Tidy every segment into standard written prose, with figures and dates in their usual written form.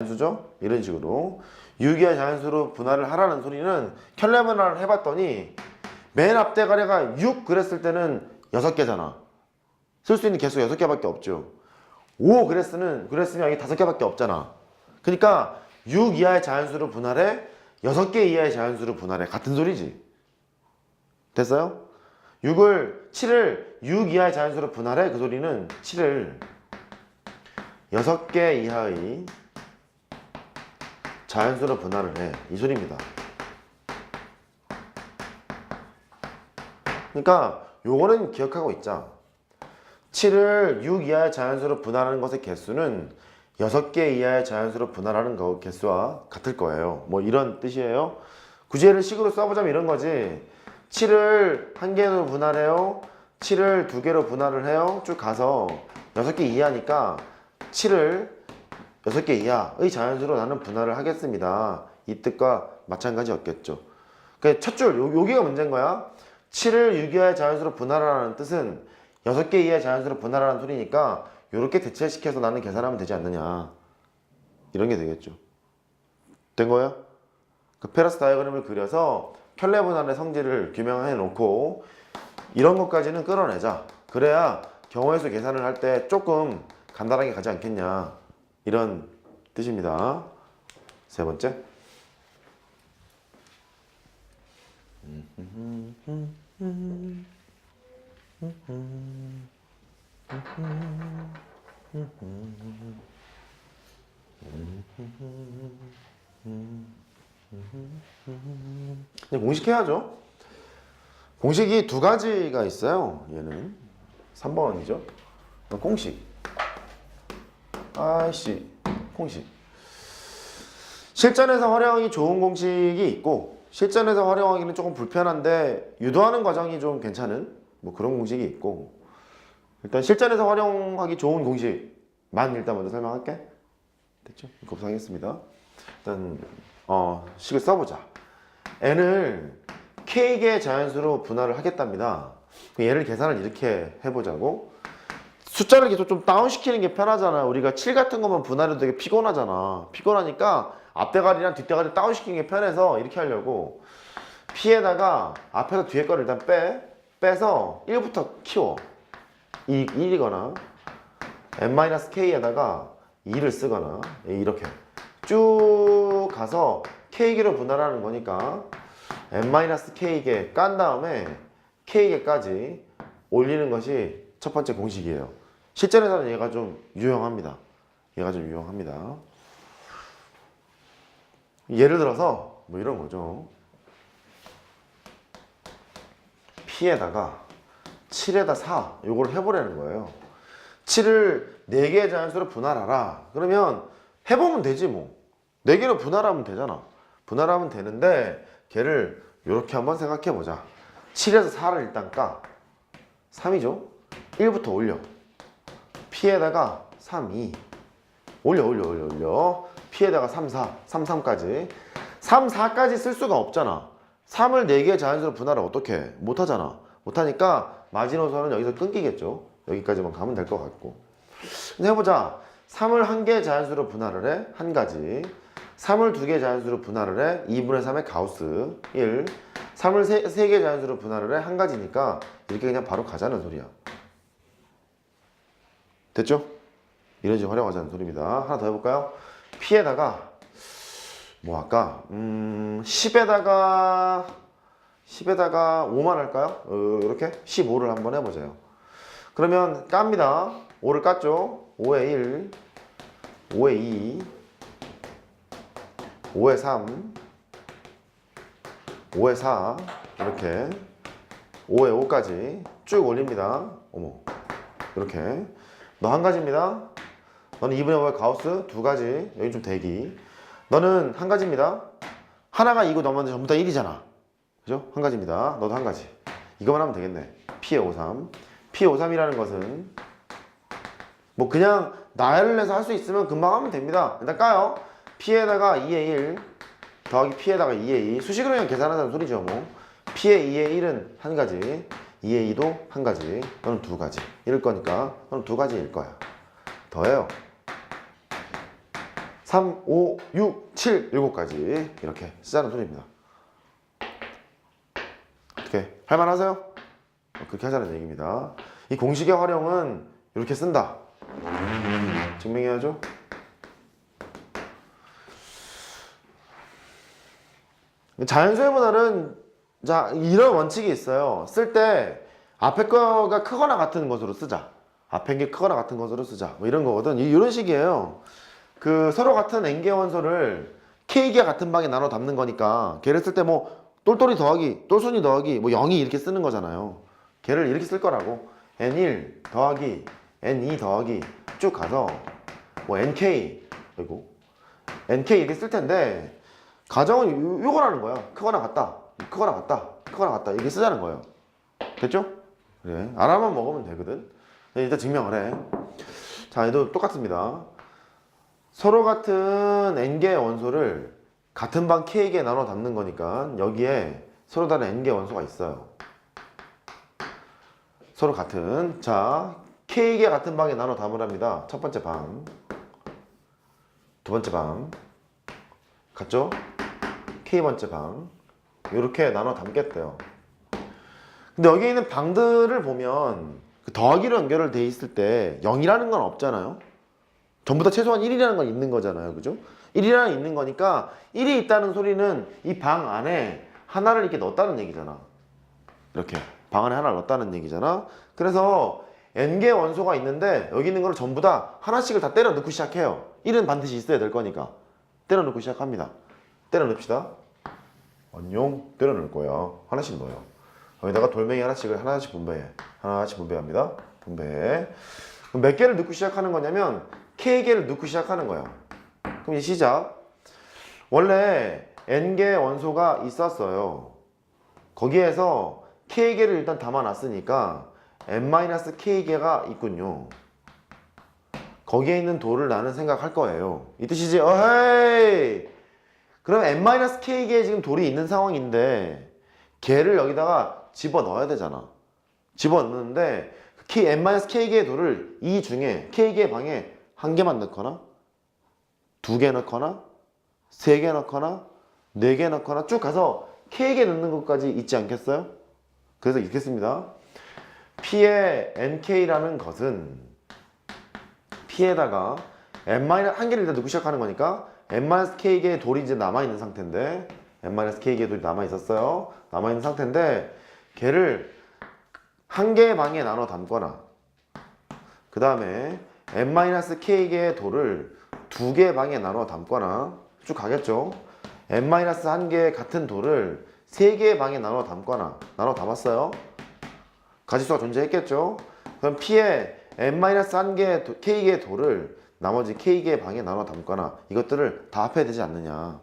자연수죠? 이런 식으로 유기하 자연수로 분할을 하라는 소리는 켤레 분할을 해봤더니 맨 앞대가리가 6 그랬을 때는 6개잖아. 쓸 수 있는 개수가 6개밖에 없죠. 5 그랬으면 여기 5개밖에 없잖아. 그러니까 6 이하의 자연수로 분할해 6개 이하의 자연수로 분할해. 같은 소리지. 됐어요? 7을 6 이하의 자연수로 분할해. 그 소리는 7을 6개 이하의 자연수로 분할을 해. 이 소리입니다. 그러니까 요거는 기억하고 있자. 7을 6 이하의 자연수로 분할하는 것의 개수는 6개 이하의 자연수로 분할하는 거 개수와 같을 거예요. 뭐 이런 뜻이에요. 굳이 얘를 식으로 써보자면 이런 거지. 7을 1개로 분할해요. 7을 2개로 분할을 해요. 쭉 가서 6개 이하니까 7을 6개 이하의 자연수로 나는 분할을 하겠습니다. 이 뜻과 마찬가지였겠죠. 그러니까 첫 줄, 여기가 문제인 거야. 7을 6 이하의 자연수로 분할하라는 뜻은 6개 이하의 자연수로 분할하라는 소리니까 이렇게 대체시켜서 나는 계산하면 되지 않느냐. 이런 게 되겠죠. 된 거야? 그 페러스 다이어그램을 그려서 켤레 분할의 성질을 규명해 놓고 이런 것까지는 끌어내자. 그래야 경우의 수 계산을 할 때 조금 간단하게 가지 않겠냐. 이런 뜻입니다. 세 번째. 이제 공식해야죠. 공식이 두 가지가 있어요. 얘는 3번이죠. 공식. 아이씨, 공식. 실전에서 활용하기 좋은 공식이 있고 실전에서 활용하기는 조금 불편한데 유도하는 과정이 좀 괜찮은 뭐 그런 공식이 있고, 일단 실전에서 활용하기 좋은 공식만 일단 먼저 설명할게. 됐죠? 곱상했습니다. 일단 식을 써보자. n을 k개의 자연수로 분할을 하겠답니다. 얘를 계산을 이렇게 해보자고. 숫자를 계속 좀 다운시키는 게 편하잖아. 우리가 7 같은 것만 분할해도 되게 피곤하잖아. 피곤하니까 앞대가리랑 뒷대가리 다운시키는 게 편해서 이렇게 하려고 p에다가 앞에서 뒤에 거를 일단 빼서 1부터 키워. 1이거나 n-k에다가 2를 쓰거나 이렇게 쭉 가서 k개로 분할하는 거니까 n-k개 깐 다음에 k개까지 올리는 것이 첫 번째 공식이에요. 실전에서는 얘가 좀 유용합니다. 예를 들어서 뭐 이런 거죠. p에다가 7에다 4 요걸 해보라는 거예요. 7을 4개의 자연수로 분할하라. 그러면 해보면 되지 뭐. 4개로 분할하면 되잖아. 분할하면 되는데 걔를 이렇게 한번 생각해 보자. 7에서 4를 일단 까. 3이죠. 1부터 올려. p에다가 3, 2 올려. p에다가 3, 4 3, 3까지 3, 4까지 쓸 수가 없잖아. 3을 4개의 자연수로 분할을 어떻게 해? 못하잖아. 못하니까 마지노선은 여기서 끊기겠죠. 여기까지만 가면 될 것 같고. 근데 해보자. 3을 1개의 자연수로 분할을 해. 한 가지. 3을 2개의 자연수로 분할을 해. 2분의 3의 가우스 1. 3을 3개의 자연수로 분할을 해. 한 가지니까 이렇게 그냥 바로 가자는 소리야. 됐죠? 이런 식으로 활용하자는 소리입니다. 하나 더 해볼까요? p에다가 뭐 할까? 10에다가 5만 할까요? 이렇게 15를 한번 해보자요. 그러면 깝니다. 5를 깠죠? 5에 1, 5에 2, 5에 3, 5에 4 이렇게 5에 5까지 쭉 올립니다. 어머, 이렇게 너 한 가지입니다. 너는 2분의 5의 가우스 2가지. 여기 좀 대기. 너는 한 가지입니다. 하나가 2고 넘었는데 전부 다 1이잖아. 그죠? 한 가지입니다. 너도 한 가지. 이거만 하면 되겠네. P의 53. P의 53이라는 것은 뭐 그냥 나열을 해서 할 수 있으면 금방 하면 됩니다. 일단 까요. P에다가 2의 1 더하기 P에다가 2의 2. 수식으로 그냥 계산하자는 소리죠. 뭐 P의 2의 1은 한 가지, 2의 2도 한 가지, 너는 2가지. 이럴 거니까 너는 2가지일 거야. 더해요. 3, 5, 6, 7, 7가지 이렇게 쓰자는 소리입니다. 어떻게 할만하세요? 그렇게 하자는 얘기입니다. 이 공식의 활용은 이렇게 쓴다. 증명해야죠. 자연수의 분할은 자 이런 원칙이 있어요. 쓸 때 앞에 거가 크거나 같은 것으로 쓰자. 앞에 게 크거나 같은 것으로 쓰자. 뭐 이런 거거든. 이런 식이에요. 그 서로 같은 n개 원소를 k개 같은 방에 나눠 담는 거니까 걔를 쓸 때 뭐 똘똘이 더하기, 똘순이 더하기, 뭐 0이 이렇게 쓰는 거잖아요. 걔를 이렇게 쓸 거라고. n1 더하기, n2 더하기 쭉 가서 뭐 nk 그리고 nk 이렇게 쓸 텐데 가정은 요거라는 거야. 크거나 같다, 크거나 같다, 크거나 같다 이렇게 쓰자는 거예요. 됐죠? 그래. 알아만 먹으면 되거든. 일단 증명을 해. 자, 얘도 똑같습니다. 서로 같은 n개의 원소를 같은 방 k개 나눠 담는 거니까 여기에 서로 다른 n개 원소가 있어요. 서로 같은. 자, k개 같은 방에 나눠 담으랍니다. 첫 번째 방, 두 번째 방 같죠? k번째 방 이렇게 나눠 담겠대요. 근데 여기 있는 방들을 보면 더하기로 연결돼 있을 때 0이라는 건 없잖아요. 전부 다 최소한 1이라는 건 있는 거잖아요. 그죠? 1이라는 있는 거니까 1이 있다는 소리는 이 방 안에 하나를 이렇게 넣었다는 얘기잖아. 이렇게 방 안에 하나를 넣었다는 얘기잖아. 그래서 n개 원소가 있는데 여기 있는 거를 전부 다 하나씩을 다 때려 넣고 시작해요. 1은 반드시 있어야 될 거니까 때려 넣고 시작합니다. 때려 넣읍시다. 안녕. 때려 넣을 거예요. 하나씩 넣어요. 여기다가 돌멩이 하나씩 분배해. 하나씩 분배합니다. 분배해. 그럼 몇 개를 넣고 시작하는 거냐면 k개를 넣고 시작하는 거예요. 그럼 이제 시작. 원래 n개 원소가 있었어요. 거기에서 k개를 일단 담아놨으니까 n-k개가 있군요. 거기에 있는 돌을 나는 생각할 거예요. 이 뜻이지. 어헤이! 그럼 n-k개에 지금 돌이 있는 상황인데 걔를 여기다가 집어넣어야 되잖아. 집어넣는데 n-k개의 돌을 이 중에 k개 방에 한 개만 넣거나 두 개 넣거나 세 개 넣거나 네 개 넣거나 쭉 가서 k개 넣는 것까지 있지 않겠어요? 그래서 읽겠습니다. P의 nk라는 것은 P에다가 한 개를 일단 넣고 시작하는 거니까 n-k개의 돌이 이제 남아있는 상태인데 n-k개의 돌이 남아있었어요. 남아있는 상태인데 걔를 한 개의 방에 나눠 담거나 그 다음에 n-k개의 돌을 두 개의 방에 나눠 담거나 쭉 가겠죠. n-1개 같은 돌을 세 개의 방에 나눠 담거나 나눠 담았어요. 가지수가 존재했겠죠. 그럼 P의 n-1개 k개의 돌을 나머지 k개의 방에 나눠 담거나 이것들을 다 합해야 되지 않느냐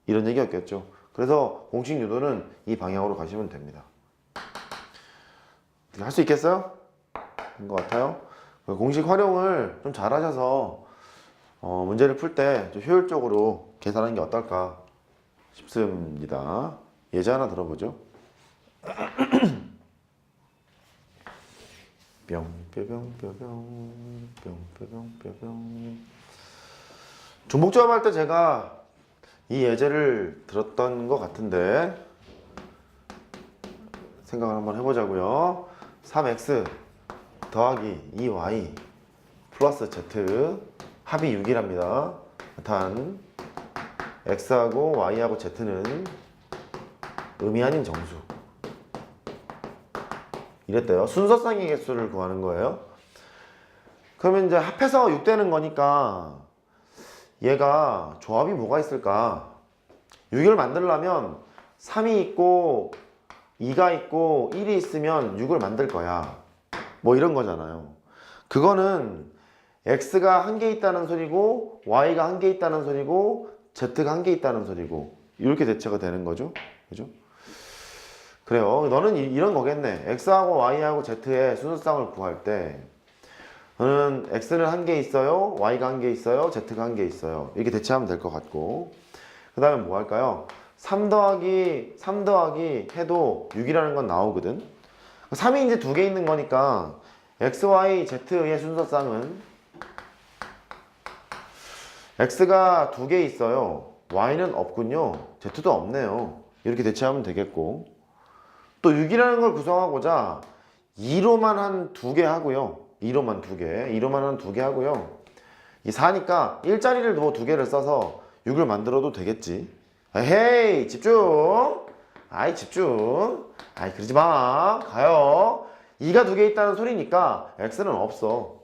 이런 얘기였겠죠. 그래서 공식 유도는 이 방향으로 가시면 됩니다. 할 수 있겠어요? 인 것 같아요. 공식 활용을 좀 잘 하셔서 문제를 풀 때 좀 효율적으로 계산하는 게 어떨까 싶습니다. 예제 하나 들어보죠. 뿅뿅뿅뿅뿅뿅뿅뿅. 중복조합 할 때 제가 이 예제를 들었던 것 같은데 생각을 한번 해보자고요. 3x 더하기 2y 플러스 z 합이 6이랍니다. 단 x하고 y하고 z는 의미 아닌 정수 이랬대요. 순서상의 개수를 구하는 거예요. 그러면 이제 합해서 6 되는 거니까 얘가 조합이 뭐가 있을까? 6을 만들려면 3이 있고 2가 있고 1이 있으면 6을 만들 거야. 뭐 이런 거잖아요. 그거는 x가 한 개 있다는 소리고 y가 한 개 있다는 소리고 z가 한 개 있다는 소리고 이렇게 대체가 되는 거죠. 그죠? 그래요. 너는 이런 거겠네. x하고 y하고 z의 순서상을 구할 때 너는 x는 한 개 있어요, y가 한 개 있어요, z가 한 개 있어요. 이렇게 대체하면 될 것 같고 그 다음에 뭐 할까요? 3 더하기 해도 6이라는 건 나오거든. 3이 이제 두 개 있는 거니까 x, y, z의 순서상은 x가 두 개 있어요. y는 없군요. z도 없네요. 이렇게 대체하면 되겠고, 또 6이라는 걸 구성하고자 2로만 한 두 개 하고요. 2로만 두 개, 2로만 한 두 개 하고요. 이 4니까 1자리를 뭐 두 개를 써서 6을 만들어도 되겠지. 헤이, 집중! 아이, 집중! 아이, 그러지 마. 가요. 2가 두 개 있다는 소리니까 x는 없어.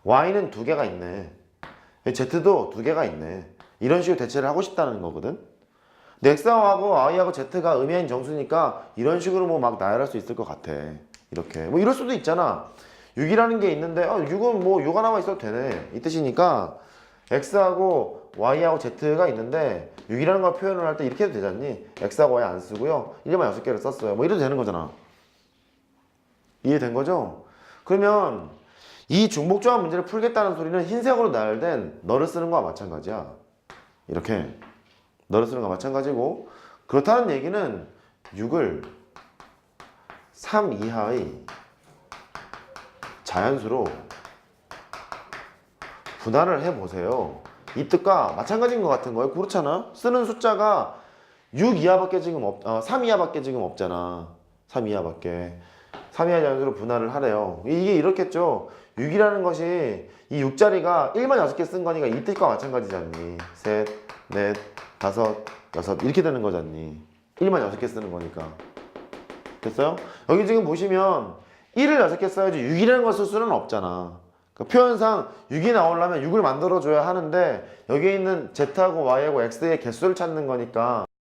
y는 두 개가 있네. z도 두 개가 있네. 이런 식으로 대체를 하고 싶다는 거거든. 근데 x하고 y하고 z가 의미 아닌 정수니까 이런 식으로 뭐 막 나열할 수 있을 것 같아. 이렇게. 뭐 이럴 수도 있잖아. 6이라는 게 있는데 6은 뭐 6 하나만 있어도 되네. 이 뜻이니까 x하고 y하고 z가 있는데 6이라는 걸 표현을 할 때 이렇게 해도 되잖니? x하고 y 안 쓰고요. 1만 6개를 썼어요. 뭐 이래도 되는 거잖아. 이해된 거죠? 그러면 이 중복조합 문제를 풀겠다는 소리는 흰색으로 나열된 너를 쓰는 거와 마찬가지야. 이렇게 너를 쓰는 거와 마찬가지고, 그렇다는 얘기는 6을 3 이하의 자연수로 분할을 해보세요. 이 뜻과 마찬가지인 것 같은 거예요. 그렇잖아. 쓰는 숫자가 6 이하밖에 지금 3 이하밖에 지금 없잖아. 3 이하밖에. 3 이하 자연수로 분할을 하래요. 이게 이렇겠죠. 6이라는 것이 이 6자리가 1만 6개 쓴 거니까 이 뜻과 마찬가지잖니. 셋, 넷, 다섯, 여섯 이렇게 되는 거잖니. 1만 6개 쓰는 거니까. 됐어요? 여기 지금 보시면 1을 6개 써야지 6이라는 걸 쓸 수는 없잖아. 그러니까 표현상 6이 나오려면 6을 만들어줘야 하는데 여기 있는 Z하고 Y하고 X의 개수를 찾는 거니까